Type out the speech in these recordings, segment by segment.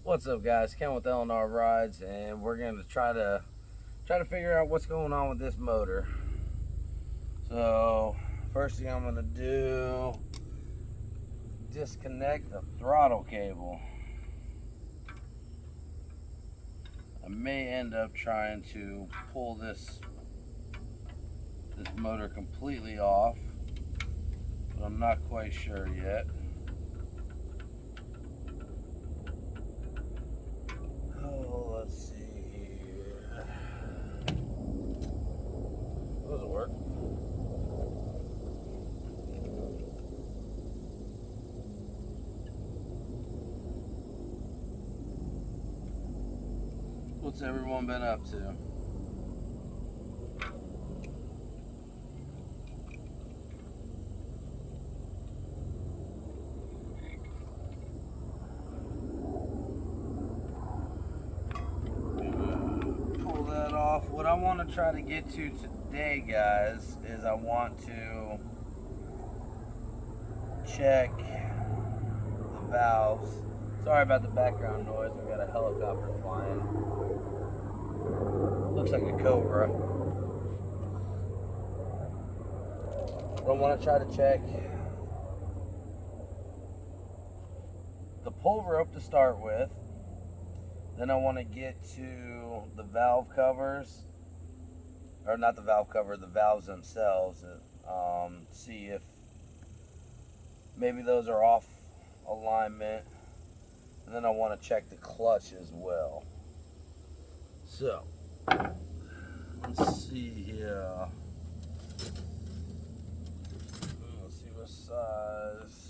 What's up, guys? Ken with L&R Rides, and we're going to try to figure out what's going on with this motor. So first thing I'm going to do, disconnect the throttle cable. I may end up trying to pull this motor completely off, but I'm not quite sure yet. Oh, let's see here. Does it work? What's everyone been up to? Pull that off. What I want to try to get to today, guys, is I want to check the valves. Sorry about the background noise. We got a helicopter flying. Looks like a Cobra. But I want to try to check the pull rope to start with. Then I want to get to the valve covers, or not the valve cover, the valves themselves. See if maybe those are off alignment. And then I want to check the clutch as well. So, let's see here. Let's see what size.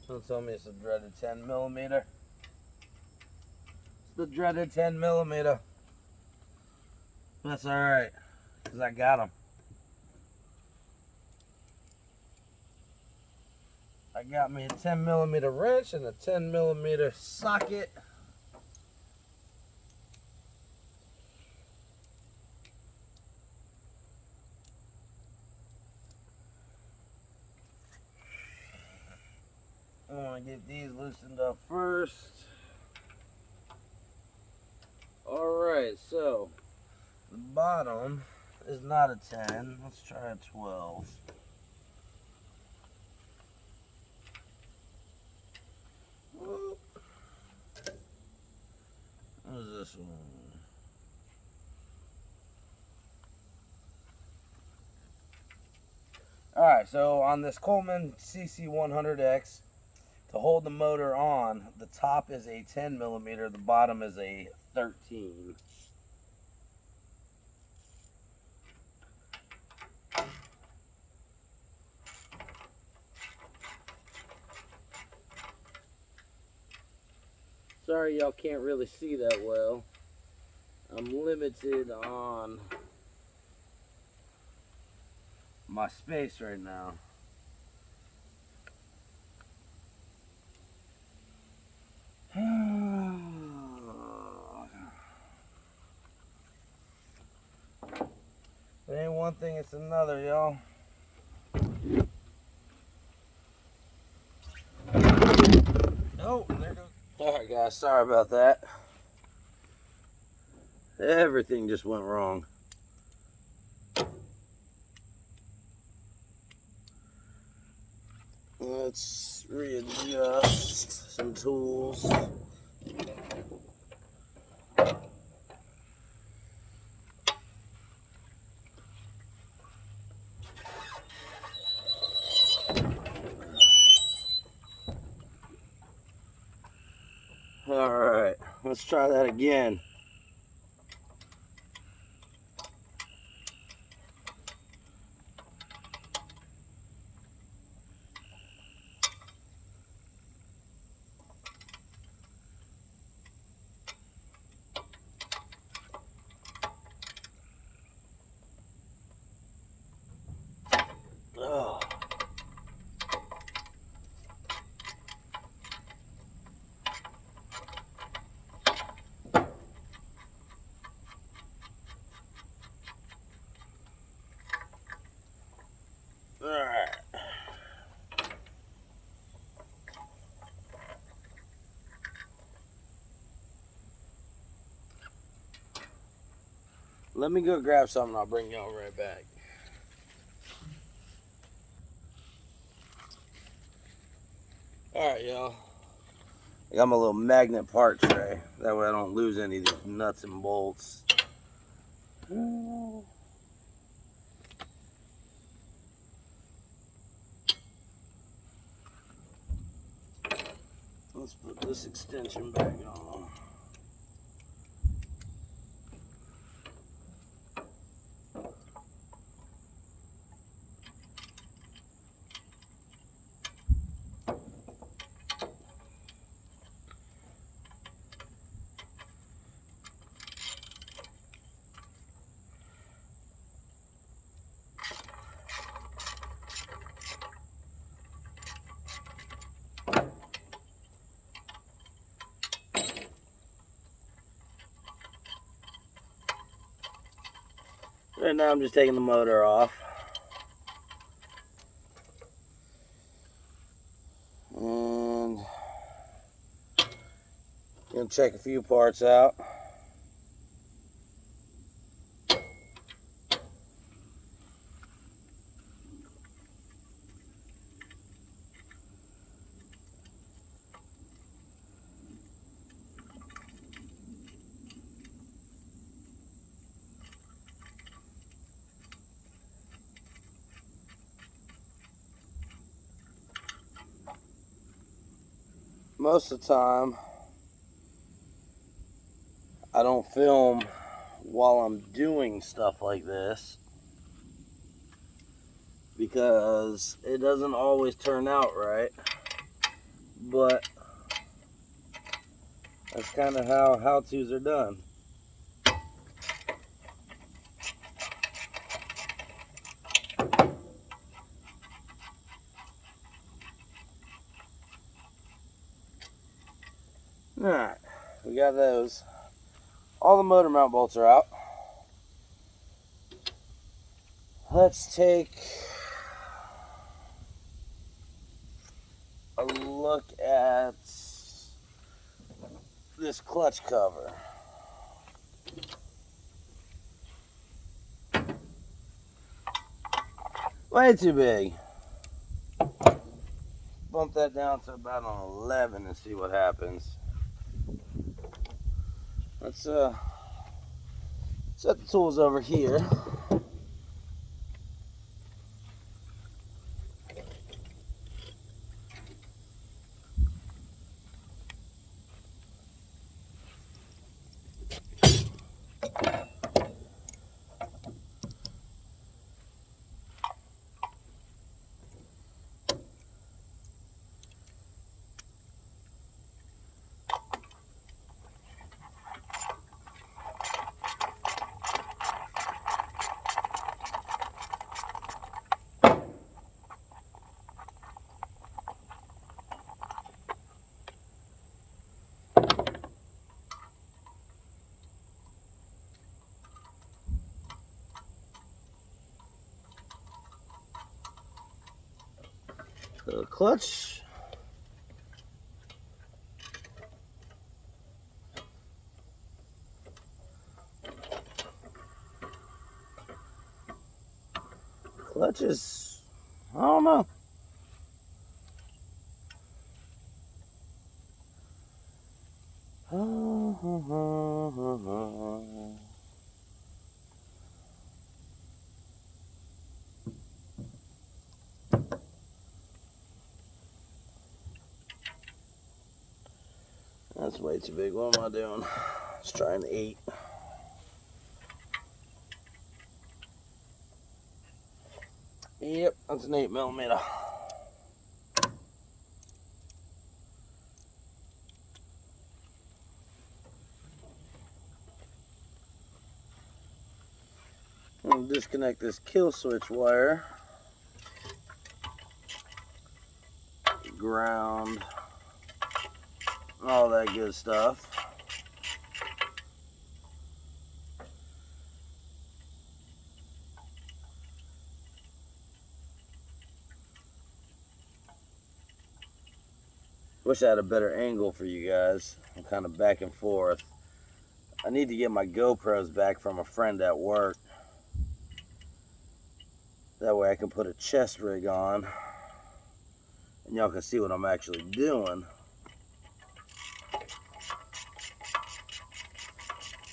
Don't tell me it's a dreaded 10 millimeter. It's the dreaded 10 millimeter. That's alright, because I got them. I got me a 10 millimeter wrench and a 10 millimeter socket. I want to get these loosened up first. Alright, so the bottom is not a 10. Let's try a 12. What is this one? Alright, so on this Coleman CC100X, to hold the motor on, the top is a 10 millimeter, the bottom is a 13. Sorry y'all can't really see that well. I'm limited on my space right now. It ain't one thing, it's another, y'all. Oh, there goes. Alright guys, sorry about that. Everything just went wrong. Let's readjust some tools. Alright, let's try that again. Oh. let me go grab something. I'll bring y'all right back. Alright, y'all. I got my little magnet part tray. That way I don't lose any of these nuts and bolts. Let's put this extension back on. Right now I'm just taking the motor off. And gonna check a few parts out. Most of the time, I don't film while I'm doing stuff like this because it doesn't always turn out right. But that's kind of how how-tos are done. Alright, we got those. All the motor mount bolts are out. Let's take a look at this clutch cover. Way too big. Bump that down to about an 11 and see what happens. Let's set the tools over here. The clutch is, I don't know. That's way too big. What am I doing? Let's try an 8. Yep, that's an 8mm. I'm going to disconnect this kill switch wire. Ground. All that good stuff. Wish I had a better angle for you guys. I'm kind of back and forth. I need to get my GoPros back from a friend at work. That way I can put a chest rig on and y'all can see what I'm actually doing.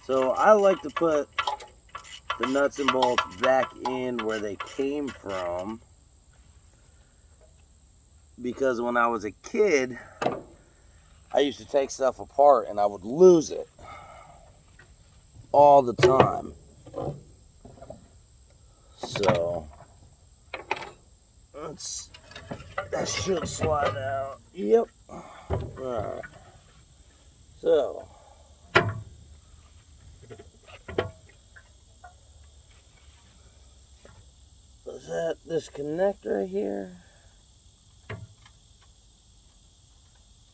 So I like to put the nuts and bolts back in where they came from, because when I was a kid, I used to take stuff apart and I would lose it all the time. So that should slide out. Yep. Alright. So does that disconnect right here?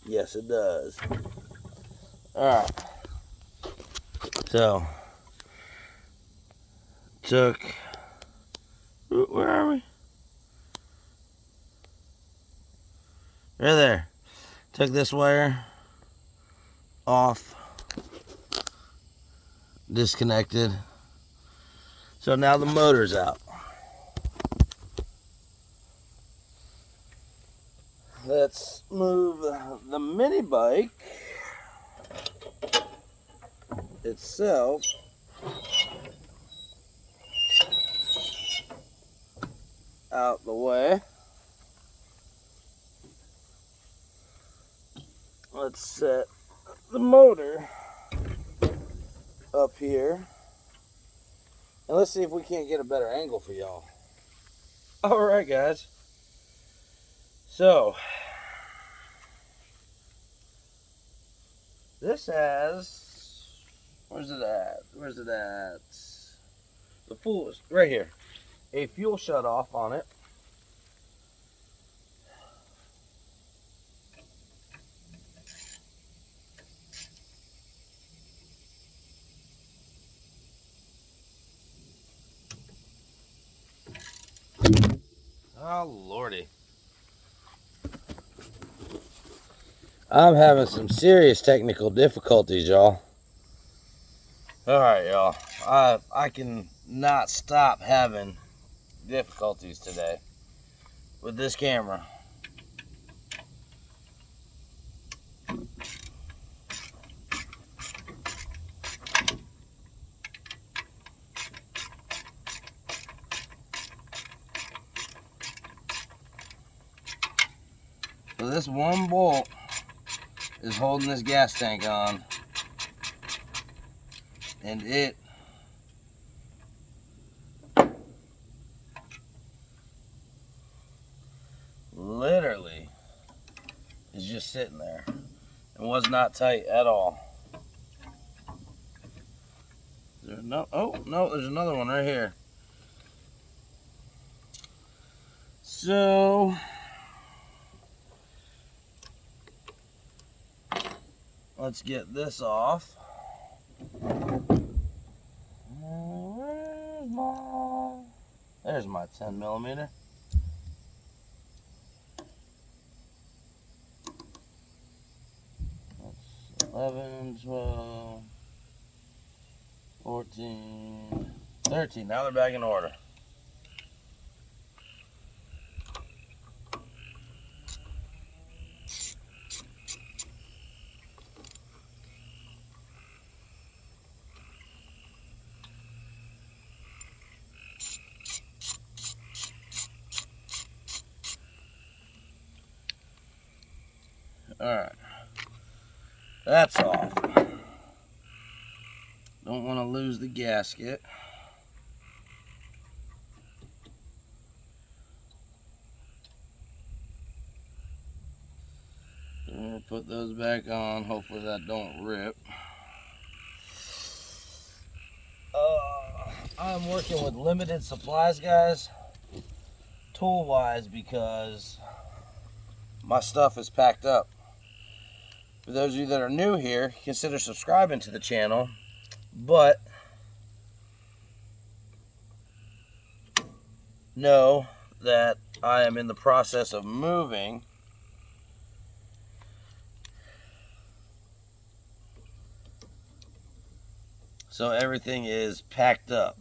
Yes, it does. Alright. So where are we? Right there. Took this wire off, disconnected. So now the motor's out. Let's move the mini bike itself out the way. Let's set the motor up here. And let's see if we can't get a better angle for y'all. Alright guys. So this has, where's it at? The fuel is right here. A fuel shut off on it. Oh lordy. I'm having some serious technical difficulties, y'all. Alright, y'all. I can not stop having difficulties today with this camera. So this one bolt is holding this gas tank on, and it literally is just sitting there and was not tight at all. Is there no? Oh no, there's another one right here. So let's get this off. There's my 10 millimeter. That's 11, 12, 14, 13. Now they're back in order. Alright, that's off. Don't want to lose the gasket. I'm going to put those back on. Hopefully that don't rip. I'm working with limited supplies, guys, tool-wise, because my stuff is packed up. For those of you that are new here, consider subscribing to the channel, but know that I am in the process of moving. so everything is packed up.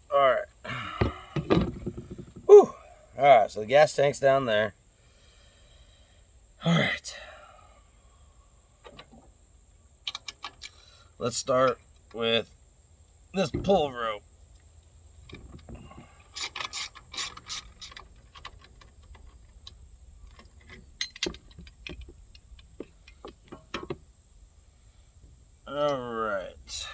Alright. Whew. Alright, so the gas tank's down there. Alright. Let's start with this pull rope. Alright.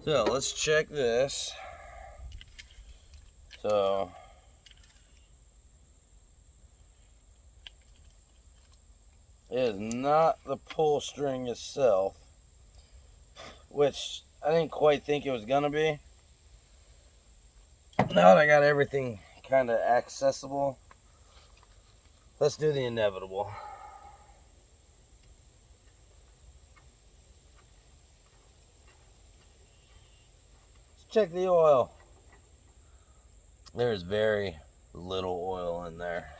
So let's check this. So it is not the pull string itself, which I didn't quite think it was gonna be. Now that I got everything kind of accessible, let's do the inevitable. Let's check the oil. There's very little oil in there.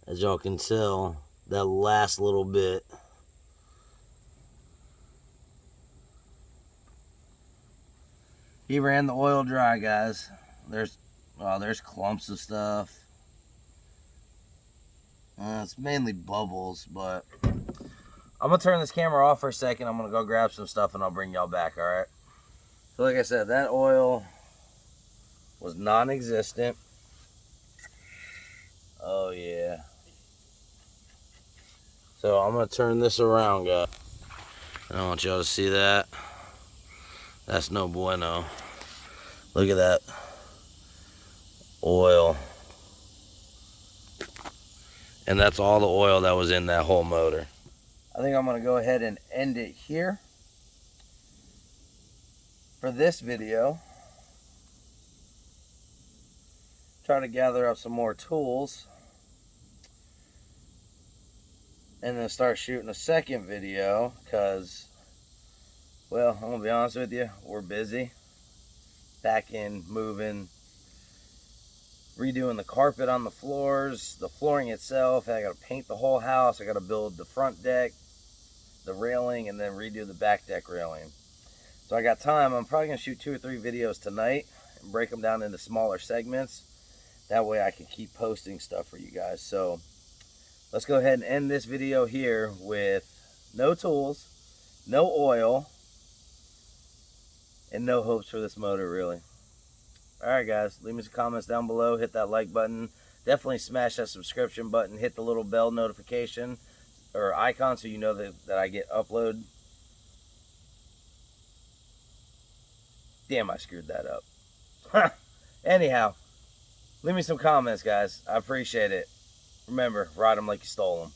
As y'all can tell, that last little bit. He ran the oil dry, guys. There's clumps of stuff. It's mainly bubbles, but I'm gonna turn this camera off for a second. I'm gonna go grab some stuff and I'll bring y'all back, alright? So like I said, that oil was non-existent. Oh yeah. So I'm gonna turn this around, guys. I don't want y'all to see that. That's no bueno. Look at that oil. And that's all the oil that was in that whole motor. I think I'm gonna go ahead and end it here for this video. Try to gather up some more tools and then start shooting a second video, because, well, I'm gonna be honest with you, we're busy packing, moving, redoing the carpet on the floors, the flooring itself. I gotta paint the whole house. I gotta build the front deck, the railing, and then redo the back deck railing. So I got time. I'm probably gonna shoot 2 or 3 videos tonight and break them down into smaller segments. That way I can keep posting stuff for you guys. So let's go ahead and end this video here with no tools, no oil, and no hopes for this motor, really. Alright guys, leave me some comments down below, hit that like button, definitely smash that subscription button, hit the little bell notification or icon so you know that I get upload. Damn, I screwed that up. Anyhow, leave me some comments, guys. I appreciate it. Remember, ride them like you stole them.